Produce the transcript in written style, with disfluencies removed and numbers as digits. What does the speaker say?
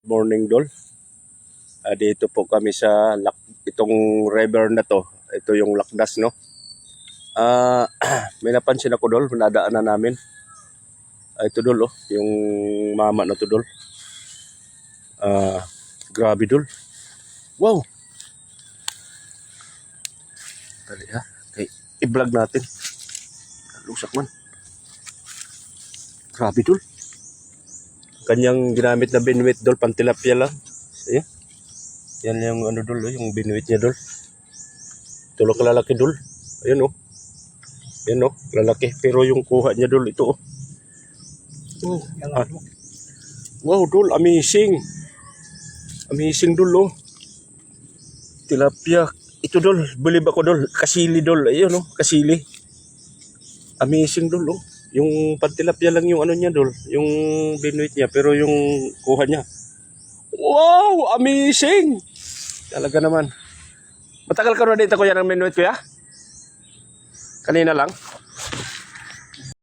morning dol. Dito po kami sa itong river na to. Ito yung Lakdas, no. May napansin ako dol, nadaanan namin. Ito dol, oh, yung mama na to dol. Grabe dol. Wow. Dali ha. Okay, i-vlog natin. Lusak man. Grabe dol. Kanyang ginamit na binuit dol, pantilapia lang. Ayan. Yan yung ano dol, yung binuit niya dol. Tulok lalaki dol. Ayan oh. Ayan oh, lalaki. Pero yung kuha niya dol, ito oh. Oh. Wow dol, amazing. Amazing dol oh. Tilapia. Ito dol, believe ako dol. Kasili dol. Ayan oh, kasili. Amazing dol oh. Yung pantilapia lang yung ano niya dol, yung binuit niya, pero yung kuha niya. Wow, amazing! Talaga naman. Matagal ka na dito kuya ng binuit kuya? Kanina lang?